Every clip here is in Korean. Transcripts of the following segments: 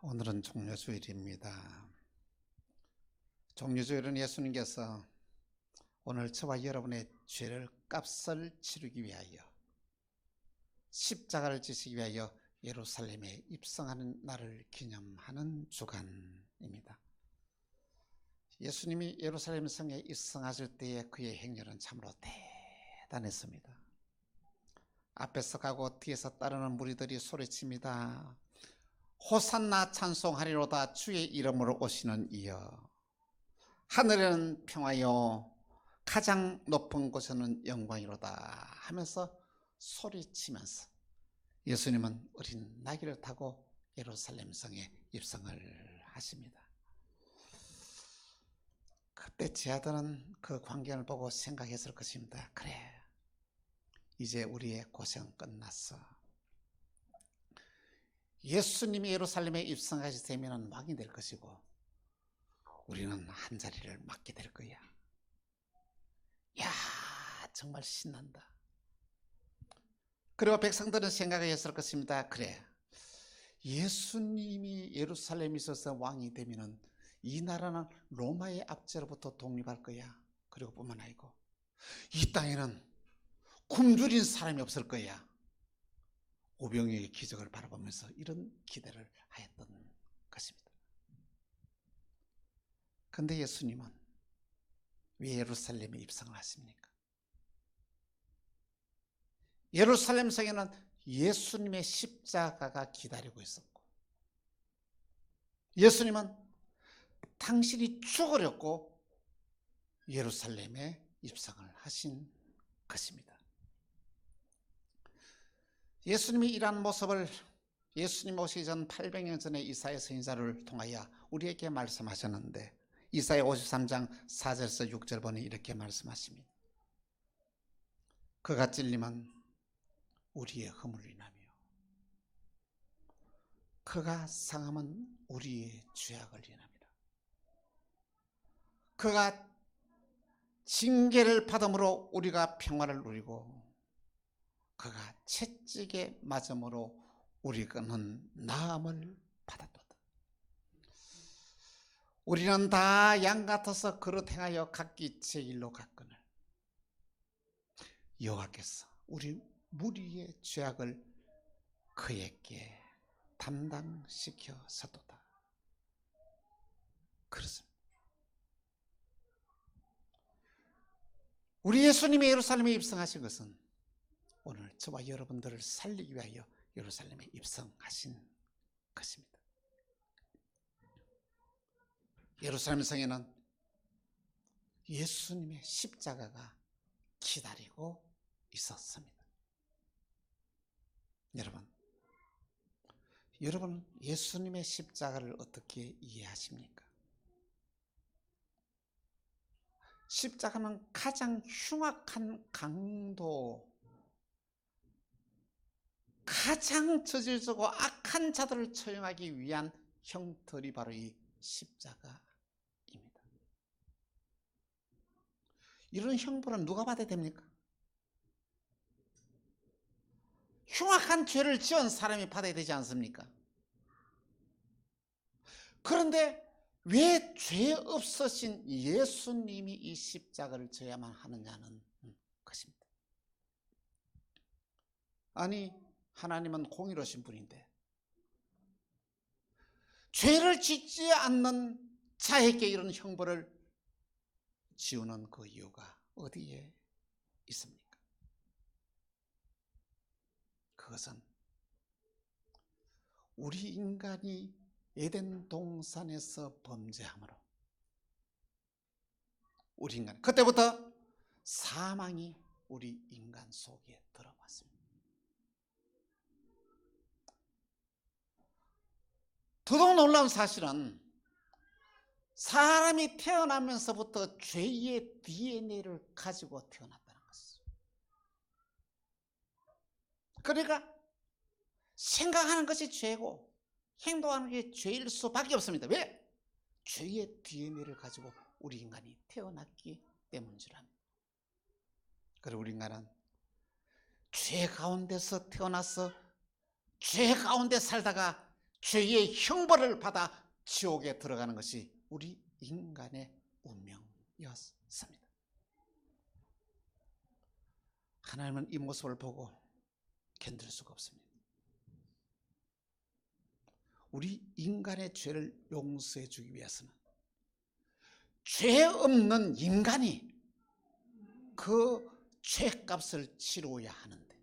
오늘은 종려주일입니다. 종려주일은 예수님께서 오늘 저와 여러분의 죄를 값을 치르기 위하여 십자가를 지시기 위하여 예루살렘에 입성하는 날을 기념하는 주간입니다. 예수님이 예루살렘 성에 입성하실 때의 그의 행렬은 참으로 대단했습니다. 앞에서 가고 뒤에서 따르는 무리들이 소리칩니다. 호산나 찬송하리로다 주의 이름으로 오시는 이여, 하늘에는 평화요 가장 높은 곳에는 영광이로다 하면서 소리치면서 예수님은 어린 나귀를 타고 예루살렘 성에 입성을 하십니다. 그때 제 아들은 그 광경을 보고 생각했을 것입니다. 그래, 이제 우리의 고생 끝났어. 예수님이 예루살렘에 입성하게 되면 왕이 될 것이고 우리는 한 자리를 맡게 될 거야. 야, 정말 신난다. 그리고 백성들은 생각했을 것입니다. 그래, 예수님이 예루살렘에 있어서 왕이 되면 이 나라는 로마의 압제로부터 독립할 거야. 그리고 뿐만 아니고 이 땅에는 굶주린 사람이 없을 거야. 오병이의 기적을 바라보면서 이런 기대를 하였던 것입니다. 그런데 예수님은 왜 예루살렘에 입성을 하십니까? 예루살렘 성에는 예수님의 십자가가 기다리고 있었고 예수님은 당신이 죽으렸고 예루살렘에 입성을 하신 것입니다. 예수님이 이러한 모습을 예수님 오시기 전 800년 전에 이사야 선지자를 통하여 우리에게 말씀하셨는데 이사야 53장 4절에서 6절 보니 이렇게 말씀하십니다. 그가 찔림은 우리의 허물을 인하며 그가 상함은 우리의 죄악을 인합니다. 그가 징계를 받음으로 우리가 평화를 누리고 그가 채찍에 맞음으로 우리는 나음을 받았도다. 우리는 다 양 같아서 그릇 행하여 각기 제 일로 갔거늘 여호와께서 우리 무리의 죄악을 그에게 담당시켜서도다. 그렇습니다. 우리 예수님이 예루살렘에 입성하신 것은 오늘 저와 여러분들을 살리기 위하여 예루살렘에 입성하신 것입니다. 예루살렘 성에는 예수님의 십자가가 기다리고 있었습니다. 여러분 예수님의 십자가를 어떻게 이해하십니까? 십자가는 가장 흉악한 강도, 가장 저질스고 악한 자들을 처형하기 위한 형틀이 바로 이 십자가입니다. 이런 형벌은 누가 받아야 됩니까? 흉악한 죄를 지은 사람이 받아야 되지 않습니까? 그런데 왜 죄 없으신 예수님이 이 십자가를 져야만 하느냐는 것입니다. 아니, 하나님은 공의로우신 분인데 죄를 짓지 않는 자에게 이런 형벌을 지우는 그 이유가 어디에 있습니까? 그것은 우리 인간이 에덴 동산에서 범죄함으로 우리 인간, 그때부터 사망이 우리 인간 속에 들어왔습니다. 더더욱 놀라운 사실은 사람이 태어나면서부터 죄의 DNA를 가지고 태어났다는 것이죠. 그러니까 생각하는 것이 죄고 행동하는 게 죄일 수밖에 없습니다. 왜? 죄의 DNA를 가지고 우리 인간이 태어났기 때문이랍니다. 그리고 우리 인간은 죄 가운데서 태어나서 죄 가운데 살다가 죄의 형벌을 받아 지옥에 들어가는 것이 우리 인간의 운명이었습니다. 하나님은 이 모습을 보고 견딜 수가 없습니다. 우리 인간의 죄를 용서해 주기 위해서는 죄 없는 인간이 그 죄값을 치러야 하는데,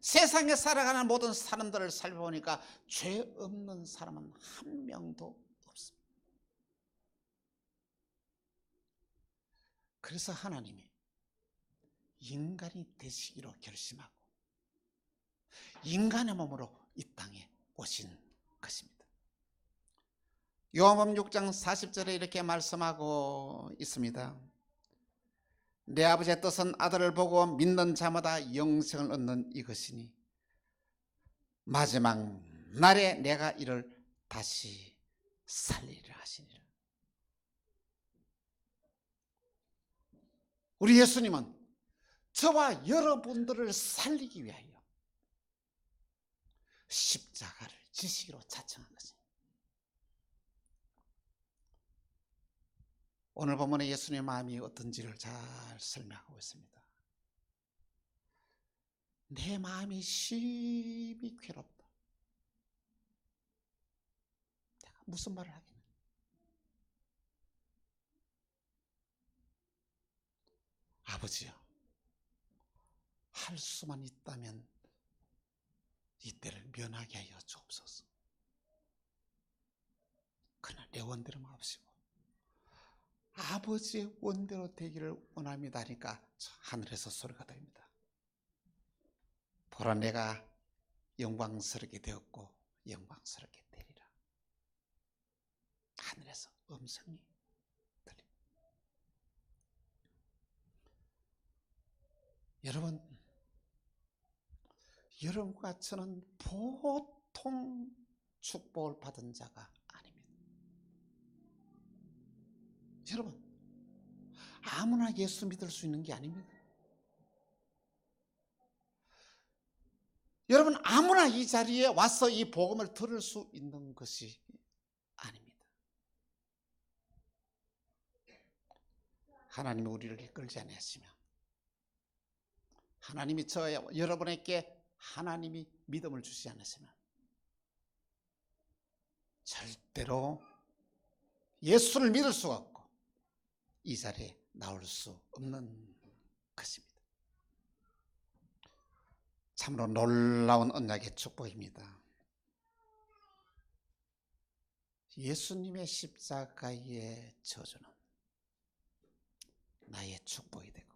세상에 살아가는 모든 사람들을 살펴보니까 죄 없는 사람은 한 명도 없습니다. 그래서 하나님이 인간이 되시기로 결심하고 인간의 몸으로 이 땅에 오신 것입니다. 요한복음 6장 40절에 이렇게 말씀하고 있습니다. 내 아버지의 뜻은 아들을 보고 믿는 자마다 영생을 얻는 이것이니 마지막 날에 내가 이를 다시 살리리라 하시니라. 우리 예수님은 저와 여러분들을 살리기 위하여 십자가를 지시기로 자청한 것입니다. 오늘 본문에 예수님의 마음이 어떤지를 잘 설명하고 있습니다. 내 마음이 심히 괴롭다. 내가 무슨 말을 하겠나? 아버지요, 할 수만 있다면 이때를 면하게 하여 주옵소서. 그러나 내 원대로 마옵시고 아버지의 원대로 되기를 원합니다 하니까 하늘에서 소리가 들립니다. 보라, 내가 영광스럽게 되었고 영광스럽게 되리라. 하늘에서 음성이 들립니다. 여러분, 여러분과 저는 보통 축복을 받은 자가 아닙니다. 여러분, 아무나 예수 믿을 수 있는 게 아닙니다. 여러분, 아무나 이 자리에 와서 이 복음을 들을 수 있는 것이 아닙니다. 하나님이 우리를 이끌지 않으시면, 하나님이 저와 여러분에게 하나님이 믿음을 주시지 않으시면 절대로 예수를 믿을 수가 없고 이 자리에 나올 수 없는 것입니다. 참으로 놀라운 언약의 축복입니다. 예수님의 십자가의 저주는 나의 축복이 되고,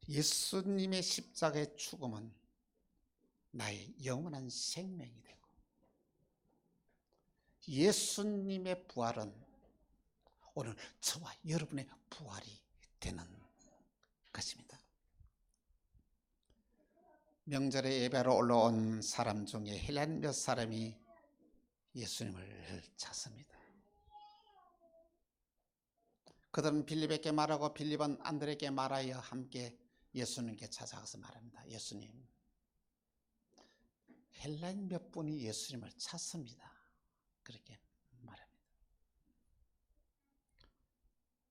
예수님의 십자가의 죽음은 나의 영원한 생명이 되고, 예수님의 부활은 오늘 저와 여러분의 부활이 되는 것입니다. 명절에 예배로 올라온 사람 중에 헬란 몇 사람이 예수님을 찾습니다. 그들은 빌립에게 말하고 빌립은 안드레에게 말하여 함께 예수님께 찾아가서 말합니다. 예수님, 헬란 몇 분이 예수님을 찾습니다. 그렇게 말합니다.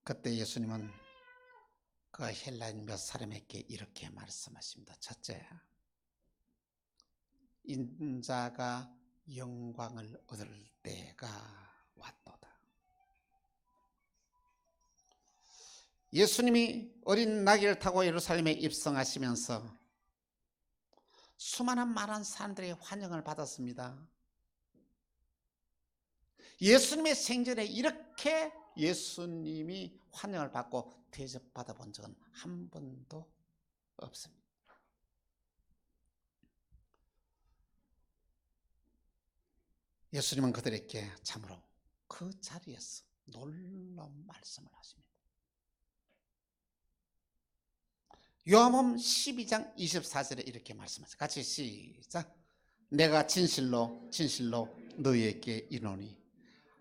그때 예수님은 그 헬란 몇 사람에게 이렇게 말씀하십니다. 첫째, 인자가 영광을 얻을 때가 왔도다. 예수님이 어린 나귀를 타고 예루살렘에 입성하시면서 수많은 많은 사람들의 환영을 받았습니다. 예수님의 생전에 이렇게 예수님이 환영을 받고 대접받아 본 적은 한 번도 없습니다. 예수님은 그들에게 참으로 그 자리에서 놀라운 말씀을 하십니다. 요한복음 12장 24절에 이렇게 말씀하세요. 같이 시작. 내가 진실로 진실로 너희에게 이르노니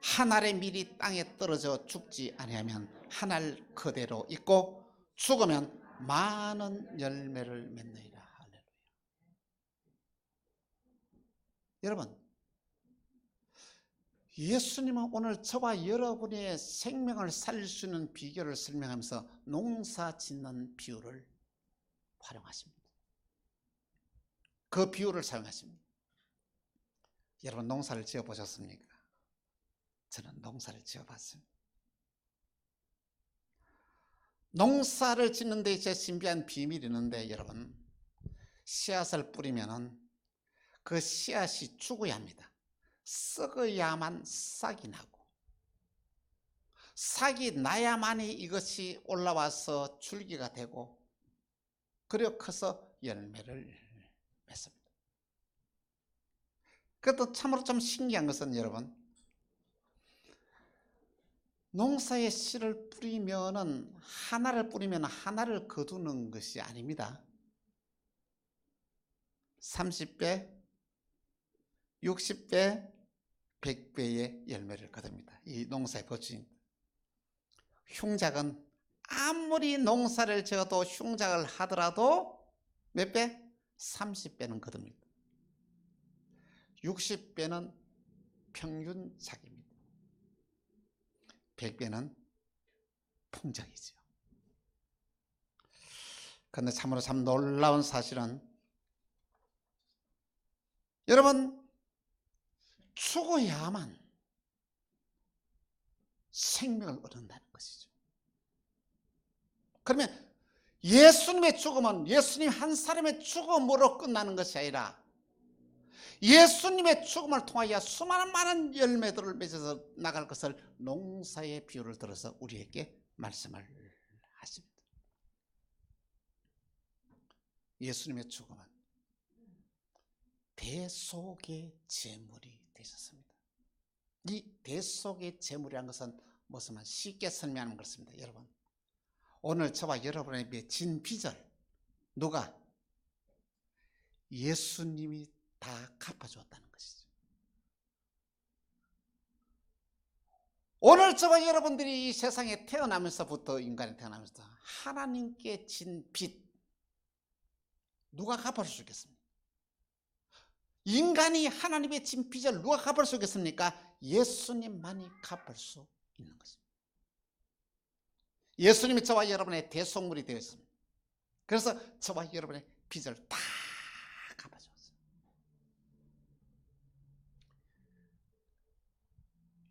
한 알의 밀이 땅에 떨어져 죽지 아니하면 한 알 그대로 있고 죽으면 많은 열매를 맺느니라. 할렐루야. 여러분, 예수님은 오늘 저와 여러분의 생명을 살릴 수 있는 비결을 설명하면서 농사 짓는 비유를 활용하십니다. 그 비유를 사용하십니다. 여러분, 농사를 지어 보셨습니까? 저는 농사를 지어 봤습니다. 농사를 짓는 데 이제 신비한 비밀이 있는데, 여러분, 씨앗을 뿌리면은 그 씨앗이 죽어야 합니다. 썩어야만 싹이 나고, 싹이 나야만이 이것이 올라와서 줄기가 되고, 그리고 커서 열매를 맺습니다. 그것도 참으로 좀 신기한 것은, 여러분, 농사에 씨를 뿌리면은 하나를 뿌리면 하나를 거두는 것이 아닙니다. 30배, 60배, 100배의 열매를 거둡니다. 이 농사의 법칙입니다. 흉작은 아무리 농사를 지어도 흉작을 하더라도 몇 배? 30배는 거둡니다. 60배는 평균작입니다. 100배는 풍작이죠. 그런데 참으로 참 놀라운 사실은, 여러분, 죽어야만 생명을 얻는다는 것이죠. 그러면 예수님의 죽음은 예수님 한 사람의 죽음으로 끝나는 것이 아니라 예수님의 죽음을 통하여 수많은 많은 열매들을 맺어서 나갈 것을 농사의 비유를 들어서 우리에게 말씀을 하십니다. 예수님의 죽음은 대속의 제물이 되셨습니다. 이 대속의 제물이라는 것은 무슨 말, 쉽게 설명하는 것입니다. 여러분, 오늘 저와 여러분의 진 빚을 누가? 예수님이 다 갚아주었다는 것이죠. 오늘 저와 여러분들이 이 세상에 태어나면서부터, 인간이 태어나면서 하나님께 진 빚 누가 갚을 수 있겠습니까? 인간이 하나님의 진 빚을 누가 갚을 수 있겠습니까? 예수님만이 갚을 수 있는 것입니다. 예수님이 저와 여러분의 대속물이 되었습니다. 그래서 저와 여러분의 빚을 다 갚아줬어요.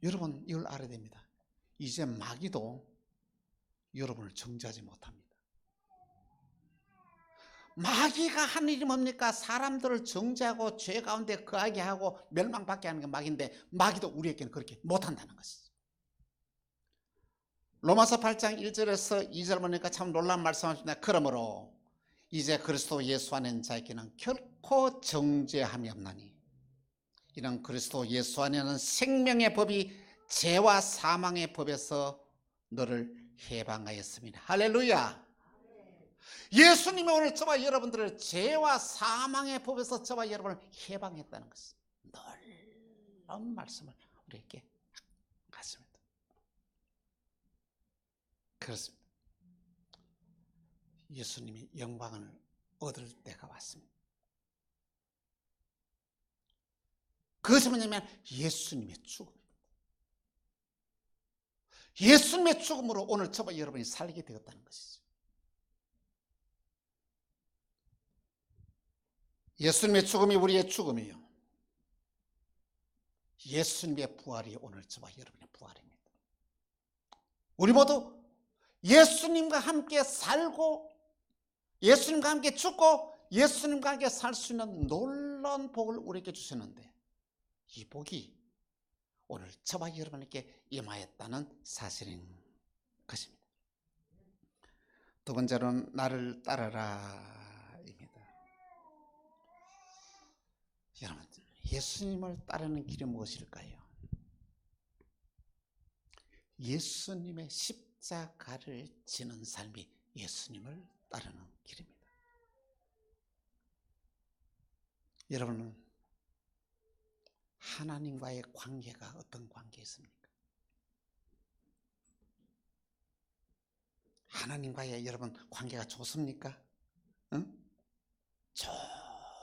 여러분, 이걸 알아야 됩니다. 이제 마귀도 여러분을 정죄하지 못합니다. 마귀가 하는 일이 뭡니까? 사람들을 정죄하고 죄 가운데 거하게 하고 멸망받게 하는 게 마귀인데, 마귀도 우리에게는 그렇게 못한다는 것이죠. 로마서 8장 1절에서 2절 보니까 참 놀라운 말씀하십니다. 그러므로 이제 그리스도 예수 안에 있는 자에게는 결코 정죄함이 없나니 이는 그리스도 예수 안에는 생명의 법이 죄와 사망의 법에서 너를 해방하였습니다. 할렐루야. 예수님이 오늘 저와 여러분들을 죄와 사망의 법에서 저와 여러분을 해방했다는 것은 놀라운 말씀을 우리에게 하십니다. 그렇습니다. 예수님이 영광을 얻을 때가 왔습니다. 그것이 뭐냐면 예수님의 죽음입니다. 예수님의 죽음으로 오늘 저와 여러분이 살게 되었다는 것이죠. 예수님의 죽음이 우리의 죽음이요, 예수님의 부활이 오늘 저와 여러분의 부활입니다. 우리 모두 예수님과 함께 살고 예수님과 함께 죽고 예수님과 함께 살 수 있는 놀라운 복을 우리에게 주셨는데, 이 복이 오늘 저와 여러분에게 임하였다는 사실인 것입니다. 두 번째로는 나를 따르라입니다. 여러분, 예수님을 따르는 길이 무엇일까요? 예수님의 십자가를 지는 삶이 예수님을 따르는 길입니다. 여러분은 하나님과의 관계가 어떤 관계였습니까? 하나님과의 여러분 관계가 좋습니까? 응?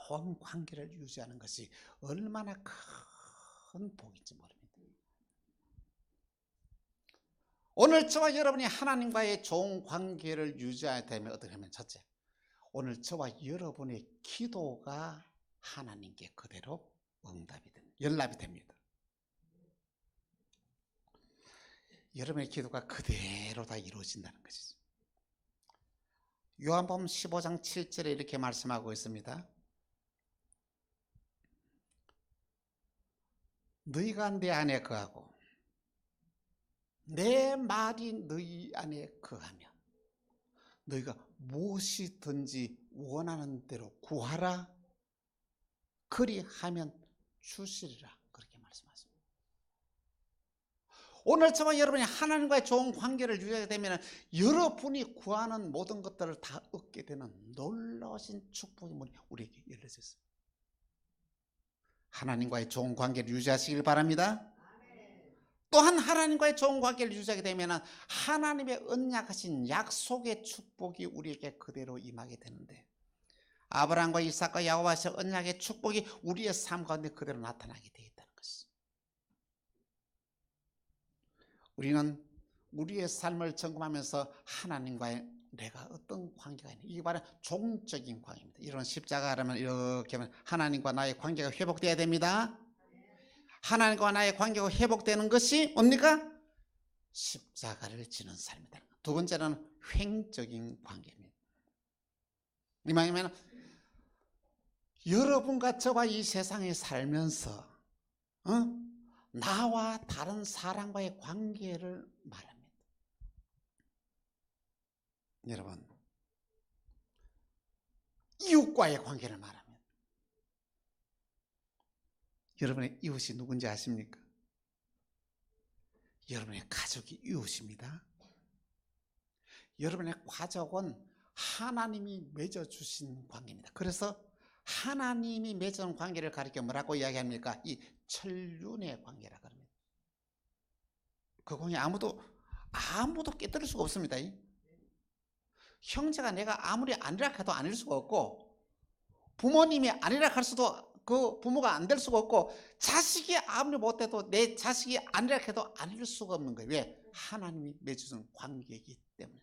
좋은 관계를 유지하는 것이 얼마나 큰 복인지 모릅니다. 오늘 저와 여러분이 하나님과의 좋은 관계를 유지해야 되면 어떻게 하면 첫째, 오늘 저와 여러분의 기도가 하나님께 그대로 응답이 됩니다. 연락이 됩니다. 여러분의 기도가 그대로 다 이루어진다는 것이죠. 요한복음 15장 7절에 이렇게 말씀하고 있습니다. 너희가 내 안에 거하고 내 말이 너희 안에 거하면 너희가 무엇이든지 원하는 대로 구하라. 그리하면 주시리라. 그렇게 말씀하십니다. 오늘 저와 여러분이 하나님과의 좋은 관계를 유지하게 되면 여러분이 구하는 모든 것들을 다 얻게 되는 놀라우신 축복의 문이 우리에게 열려져 있습니다. 하나님과의 좋은 관계를 유지하시길 바랍니다. 또한 하나님과의 좋은 관계를 유지하게 되면 하나님의 언약하신 약속의 축복이 우리에게 그대로 임하게 되는데, 아브라함과 이삭과 야곱과의 언약의 축복이 우리의 삶 가운데 그대로 나타나게 되어 있다는 것이죠. 우리는 우리의 삶을 점검하면서 하나님과의 내가 어떤 관계가 있는지, 이게 바로 종적인 관계입니다. 이런 십자가 하려면 이렇게 하면 하나님과 나의 관계가 회복돼야 됩니다. 하나님과 나의 관계가 회복되는 것이 뭡니까? 십자가를 지는 삶이다. 두 번째는 횡적인 관계입니다. 이 말이면 여러분과 저와 이 세상에 살면서 나와 다른 사람과의 관계를 말합니다. 여러분, 이웃과의 관계를 말합니다. 여러분의 이웃이 누군지 아십니까? 여러분의 가족이 이웃입니다. 여러분의 가족은 하나님이 맺어주신 관계입니다. 그래서 하나님이 맺은 관계를 가리켜 뭐라고 이야기합니까? 이 천륜의 관계라고 합니다. 그 관계 아무도 깨뜨릴 수가 없습니다. 형제가 내가 아무리 아니라 해도 아닐 수가 없고, 부모님이 아니라 할 수도 그 부모가 안 될 수가 없고, 자식이 아무리 못해도 내 자식이 아니라 해도 아닐 수가 없는 거예요. 왜? 하나님이 맺어준 관계이기 때문에.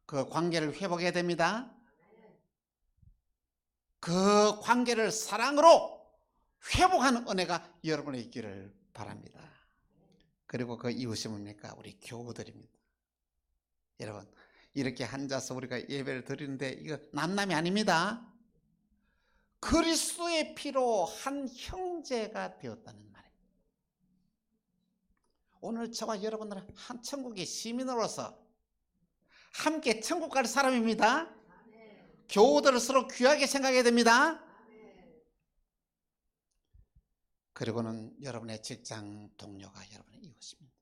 그 관계를 회복해야 됩니다. 그 관계를 사랑으로 회복하는 은혜가 여러분의 있기를 바랍니다. 그리고 그 이웃이 뭡니까? 우리 교우들입니다. 여러분, 이렇게 앉아서 우리가 예배를 드리는데 이거 남남이 아닙니다. 그리스도의 피로 한 형제가 되었다는 말입니다. 오늘 저와 여러분들은 한 천국의 시민으로서 함께 천국 갈 사람입니다. 교우들을 서로 귀하게 생각해야 됩니다. 그리고는 여러분의 직장 동료가 여러분의 이웃입니다.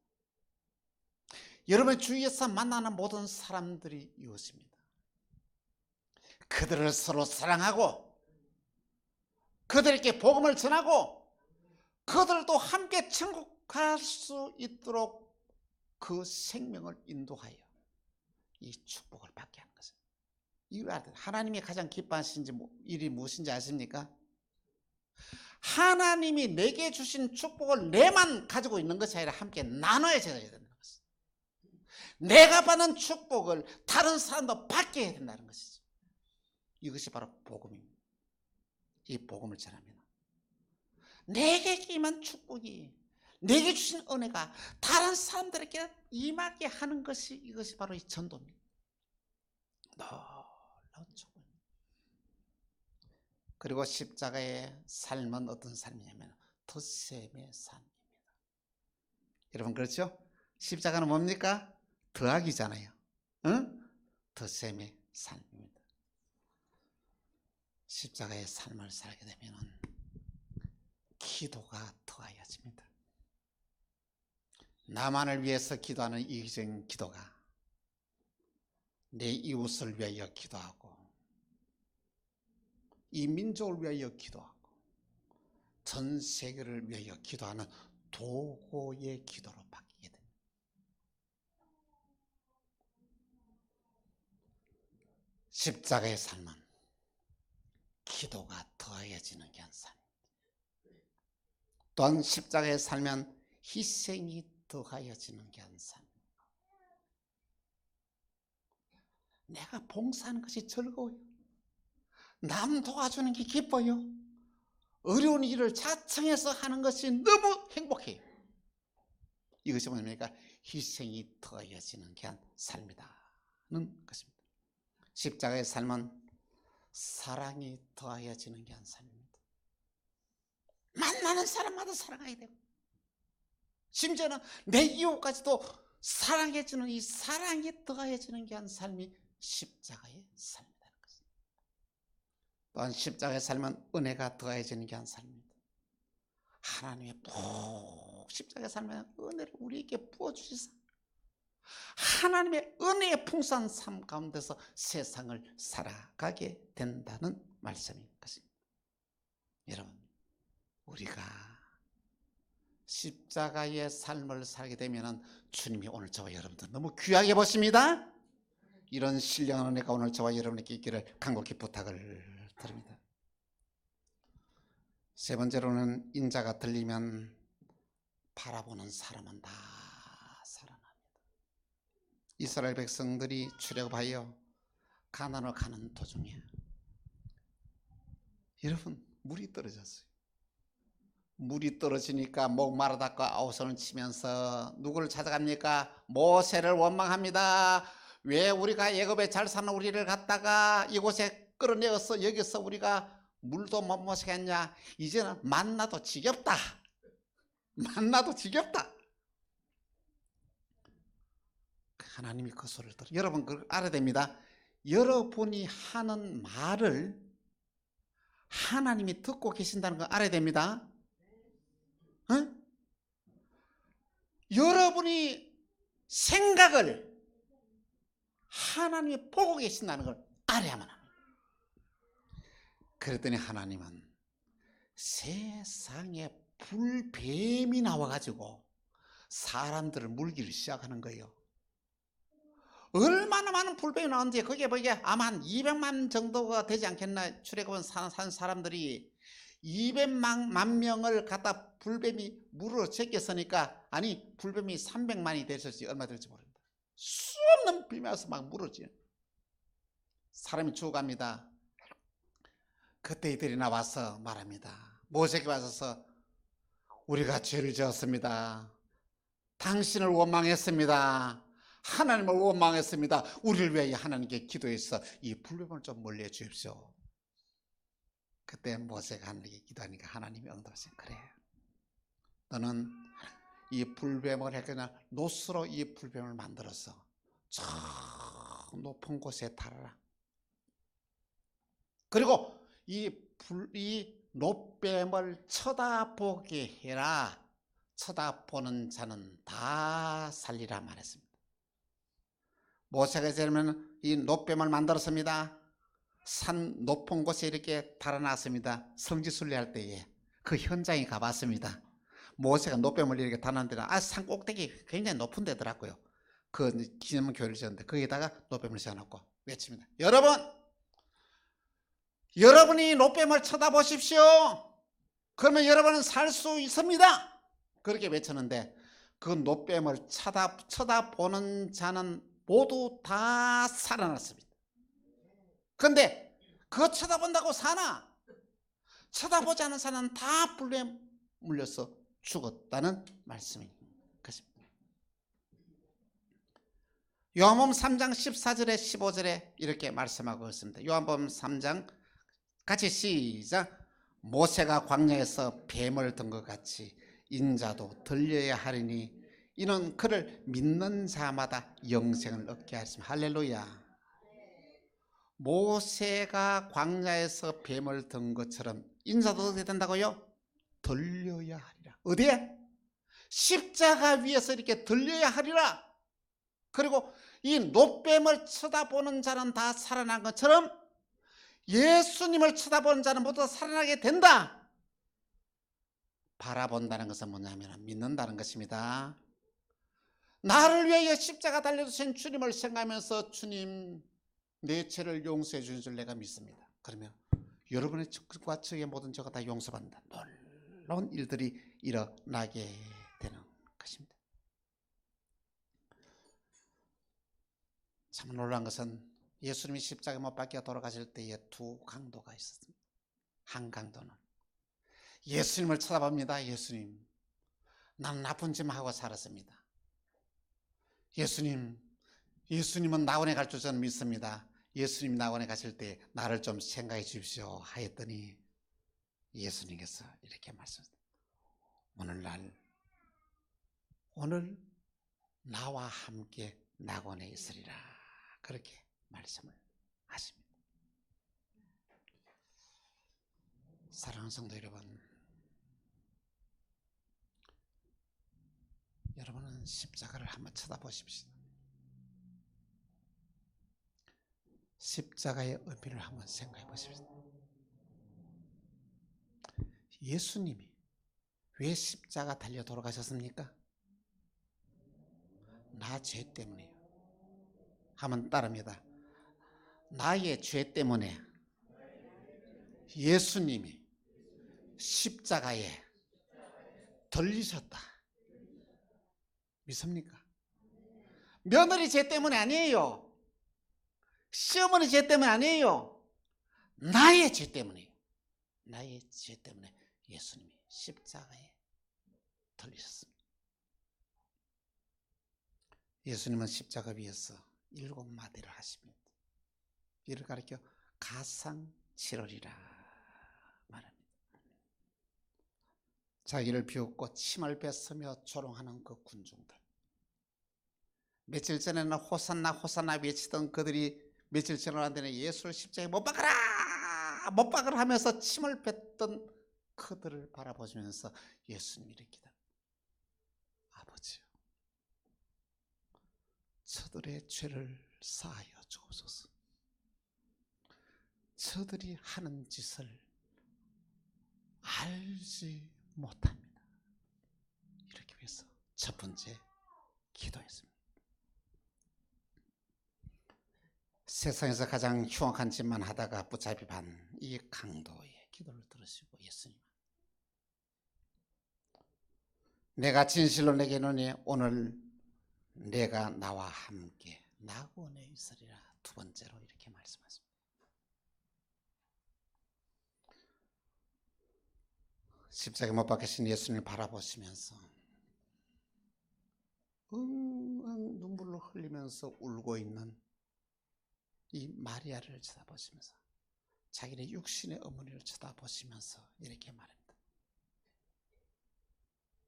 여러분의 주위에서 만나는 모든 사람들이 이웃입니다. 그들을 서로 사랑하고 그들에게 복음을 전하고 그들도 함께 천국 갈 수 있도록 그 생명을 인도하여 이 축복을 받게 하는 것입니다. 이 하나님이 가장 기뻐하신 일이 무엇인지 아십니까? 하나님이 내게 주신 축복을 내만 가지고 있는 것이 아니라 함께 나눠야 된다는 것입니다. 내가 받는 축복을 다른 사람도 받게 해야 된다는 것이죠. 이것이 바로 복음입니다. 이 복음을 전하면 내게 임한 축복이, 내게 주신 은혜가 다른 사람들에게 임하게 하는 것이, 이것이 바로 이 전도입니다. 놀라운 축복입니다. 그리고 십자가의 삶은 어떤 삶이냐면 덧셈의 삶입니다. 여러분, 그렇죠? 십자가는 뭡니까? 더하기잖아요. 응? 덧셈의 삶입니다. 십자가의 삶을 살게 되면 기도가 더하여집니다. 나만을 위해서 기도하는 이기적인 기도가 내 이웃을 위하여 기도하고 이 민족을 위하여 기도하고 전 세계를 위하여 기도하는 도구의 기도로 바뀌게 됩니다. 십자가의 삶은 기도가 더해지는 게 한 삶. 또한 십자가에 살면 희생이 더하여지는 게 한 삶. 내가 봉사하는 것이 즐거워요. 남 도와주는 게 기뻐요. 어려운 일을 자청해서 하는 것이 너무 행복해요. 이것이 뭡니까? 희생이 더해지는 게 한 삶이다는 것입니다. 십자가의 삶은 사랑이 더하여지는 게 한 삶입니다. 만나는 사람마다 사랑해야 되고, 심지어는 내 이웃까지도 사랑해주는 이 사랑이 더하여지는 게 한 삶이 십자가의 삶이라는 것입니다. 또한 십자가의 삶은 은혜가 더해지는 게 한 삶입니다. 하나님의 십자가의 삶은 은혜를 우리에게 부어주시사 하나님의 은혜의 풍성한 삶 가운데서 세상을 살아가게 된다는 말씀인 것입니다. 여러분, 우리가 십자가의 삶을 살게 되면 주님이 오늘 저와 여러분들 너무 귀하게 보십니다. 이런 신령한 은혜가 오늘 저와 여러분에게 있기를 간곡히 부탁을 드립니다. 세 번째로는 인자가 들리면 바라보는 사람은 다 살아납니다. 이스라엘 백성들이 출애굽하여 가나안으로 가는 도중에 여러분 물이 떨어졌어요. 물이 떨어지니까 목마르다고 아우성을 치면서 누구를 찾아갑니까? 모세를 원망합니다. 왜 우리가 애굽에 잘 사는 우리를 갖다가 이곳에 끌어내어서 여기서 우리가 물도 못 마시게 했냐? 이제는 만나도 지겹다. 만나도 지겹다. 하나님이 그 소리를 들어. 여러분 그걸 알아야 됩니다. 여러분이 하는 말을 하나님이 듣고 계신다는 거 알아야 됩니다. 응? 여러분이 생각을 하나님이 보고 계신다는 걸 알아야만 합니다. 그랬더니 하나님은 세상에 불뱀이 나와가지고 사람들을 물기를 시작하는 거예요. 얼마나 많은 불뱀이 나오는지 그게 아마 한 200만 정도가 되지 않겠나. 출애굽은 산 사람들이 200만 명을 갖다 불뱀이 물으로 제꼈으니까, 아니 불뱀이 300만이 되실지 얼마 될지 모릅니다. 수없는 뱀이 와서 막 물어지요. 사람이 죽어갑니다. 그때 이들이 나와서 말합니다. 모세에게 와서 우리가 죄를 지었습니다. 당신을 원망했습니다. 하나님을 원망했습니다. 우리를 위하여 하나님께 기도해서 이 불뱀을 좀 멀리해 주십시오. 그때 모세가 하나님께 기도하니까 하나님이 응답하신 그래. 너는 이 불뱀을 그냥 노스로 이 불뱀을 만들어서 저 높은 곳에 달아라. 그리고 이 노뱀을 쳐다보게 해라. 쳐다보는 자는 다 살리라 말했습니다. 모세가 이제는 이 노뱀을 만들었습니다. 산 높은 곳에 이렇게 달아놨습니다. 성지순례할 때에 그 현장에 가봤습니다. 모세가 노뱀을 이렇게 달아놨는데 산 꼭대기 굉장히 높은 데더라고요. 그 기념교회를 지었는데 거기다가 노뱀을 세워놓고 외칩니다. 여러분이 노뱀을 쳐다보십시오. 그러면 여러분은 살 수 있습니다. 그렇게 외쳤는데 그 노뱀을 쳐다보는 자는 모두 다 살아났습니다. 그런데 그거 쳐다본다고 사나? 쳐다보지 않은 사람은 다 불뱀 물려서 죽었다는 말씀인 것입니다. 요한복음 3장 14절에 15절에 이렇게 말씀하고 있습니다. 요한복음 3장 같이 시작. 모세가 광야에서 뱀을 든 것 같이 인자도 들려야 하리니 이는 그를 믿는 자마다 영생을 얻게 하십니다. 할렐루야. 모세가 광야에서 뱀을 든 것처럼 인자도 어떻게 된다고요? 들려야 하리라. 어디에? 십자가 위에서 이렇게 들려야 하리라. 그리고 이 노뱀을 쳐다보는 자는 다 살아난 것처럼 예수님을 쳐다보는 자는 모두 살아나게 된다. 바라본다는 것은 뭐냐면 믿는다는 것입니다. 나를 위하여 십자가 달려주신 주님을 생각하면서 주님 내 죄를 용서해 주신 줄 내가 믿습니다. 그러면 여러분의 적과 적의 모든 죄가 다 용서받는다. 놀라운 일들이 일어나게 되는 것입니다. 참 놀라운 것은 예수님이 십자가에 못 박혀 돌아가실 때에 두 강도가 있었습니다. 한 강도는 예수님을 쳐다봅니다. 예수님, 난 나쁜 짓 하고 살았습니다. 예수님은 낙원에 갈 줄 저는 믿습니다. 예수님 낙원에 가실 때 나를 좀 생각해 주십시오 하였더니 예수님께서 이렇게 말씀하셨습니다. 오늘 나와 함께 낙원에 있으리라, 그렇게 말씀을 하십니다. 사랑하는 성도 여러분, 여러분은 십자가를 한번 쳐다보십시오. 십자가의 의미를 한번 생각해 보십시오. 예수님이 왜 십자가 달려 돌아가셨습니까? 나 죄 때문에요. 한번 따릅니다. 나의 죄 때문에 예수님이 십자가에 들리셨다. 믿습니까? 며느리 죄 때문에 아니에요. 시어머니 죄 때문에 아니에요. 나의 죄 때문이에요. 나의 죄 때문에 예수님이 십자가에 들리셨습니다. 예수님은 십자가 위에서 7마디를 하십니다. 이를 가리켜 가상칠월이라 말합니다. 자기를 비웃고 침을 뱉으며 조롱하는 그 군중들, 며칠 전에는 호산나 호산나 외치던 그들이 며칠 지나는데 예수를 십자가에 못 박아라 못 박아라 하면서 침을 뱉던 그들을 바라보시면서 예수님이 이렇게 아버지요, 저들의 죄를 사하여 주옵소서. 저들이 하는 짓을 알지 못합니다. 이렇게 해서 첫 번째 기도했습니다. 세상에서 가장 흉악한 짓만 하다가 붙잡힌 이 강도의 기도를 들으시고 예수님, 내가 진실로 내게 이르노니 오늘 내가 나와 함께 낙원에 있으리라. 두 번째로 이렇게 말씀하십니다. 십자가에 못 박히신 예수님을 바라보시면서 엉엉 눈물을 흘리면서 울고 있는 이 마리아를 쳐다보시면서 자기의 육신의 어머니를 쳐다보시면서 이렇게 말합니다.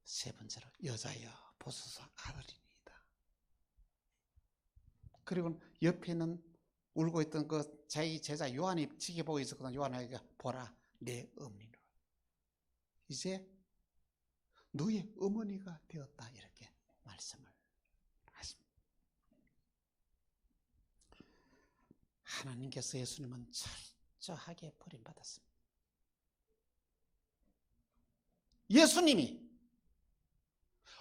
세 번째로, 여자여 보소서 아들이니이다. 그리고 옆에는 울고 있던 그 자기 제자 요한이 지켜보고 있었거든. 요한에게 보라 내 어머니로, 이제 너의 어머니가 되었다, 이렇게 말씀을 하십니다. 하나님께서 예수님은 철저하게 버림받았습니다. 예수님이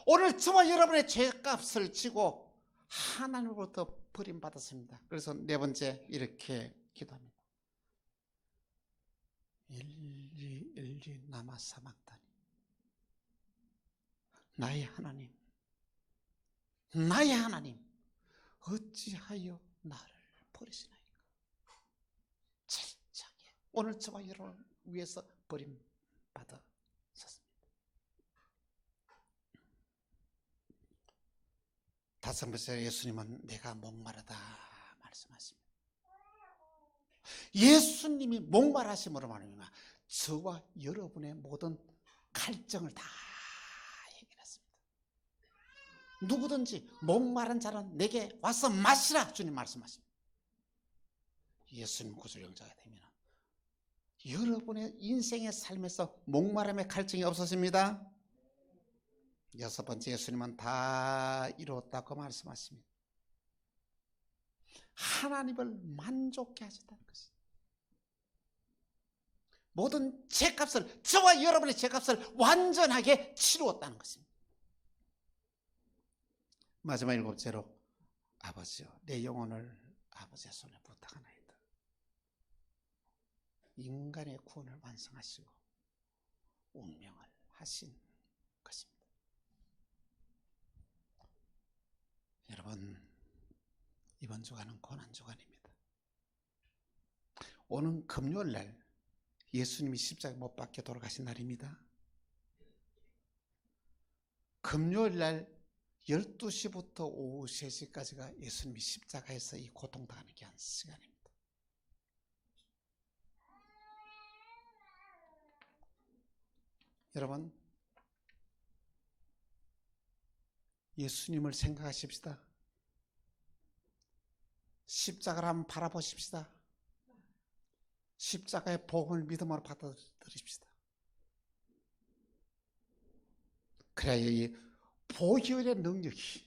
오늘 저와 여러분의 죄값을 지고 하나님으로부터 버림받았습니다. 그래서 네 번째 이렇게 기도합니다. 엘리 엘리 라마 사박다니, 나의 하나님, 나의 하나님, 어찌하여 나를 버리시나이까. 철저하게 오늘 저와 여러분을 위해서 버림받았습니다. 다섯 번째, 예수님은 내가 목마르다 말씀하십니다. 예수님이 목마르심으로 말합니다. 저와 여러분의 모든 갈증을 다 해결했습니다. 누구든지 목마른 자는 내게 와서 마시라, 주님 말씀하십니다. 예수님 구주 영자가 되면 여러분의 인생의 삶에서 목마름의 갈증이 없어집니다. 여섯 번째, 예수님은 다 이루었다고 말씀하십니다. 하나님을 만족케 하셨다는 것입니다. 모든 죄값을, 저와 여러분의 죄값을 완전하게 치루었다는 것입니다. 마지막 일곱째로, 아버지여 내 영혼을 아버지의 손에 부탁하나이다. 인간의 구원을 완성하시고 운명을 하신 것입니다. 여러분, 이번 주간은 고난주간입니다. 오는 금요일 날 예수님이 십자가에 못 박혀 돌아가신 날입니다. 금요일 날 12시부터 오후 3시까지가 예수님이 십자가에서 이 고통당하는 귀한 시간입니다. 여러분, 예수님을 생각하십시다. 십자가를 한번 바라보십시다. 십자가의 복음을 믿음으로 받아들입시다. 그래야 이 보혈의 능력이,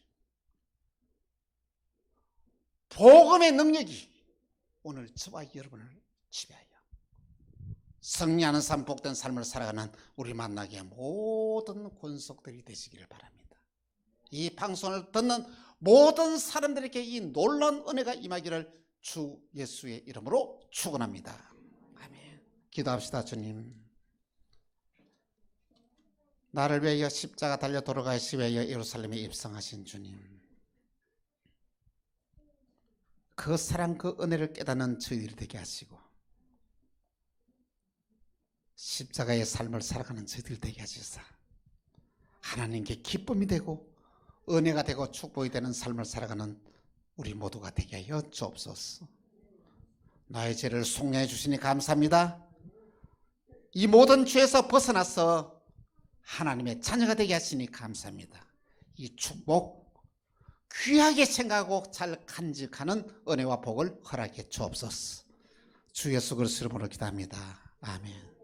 복음의 능력이 오늘 저와 여러분을 지배하여 승리하는 삶, 복된 삶을 살아가는 우리 만나기에 모든 권속들이 되시기를 바랍니다. 이 방송을 듣는 모든 사람들에게 이 놀라운 은혜가 임하기를 주 예수의 이름으로 축원합니다. 아멘. 기도합시다. 주님, 나를 위하여 십자가 달려 돌아가시 위하여 예루살렘에 입성하신 주님, 그 사랑, 그 은혜를 깨닫는 저희들이 되게 하시고 십자가의 삶을 살아가는 저희들 되게 하시사 하나님께 기쁨이 되고 은혜가 되고 축복이 되는 삶을 살아가는 우리 모두가 되게 하여 주옵소서. 나의 죄를 속량해 주시니 감사합니다. 이 모든 죄에서 벗어나서 하나님의 자녀가 되게 하시니 감사합니다. 이 축복 귀하게 생각하고 잘 간직하는 은혜와 복을 허락해 주옵소서. 주 예수 그리스도 이름으로 기도합니다. 아멘.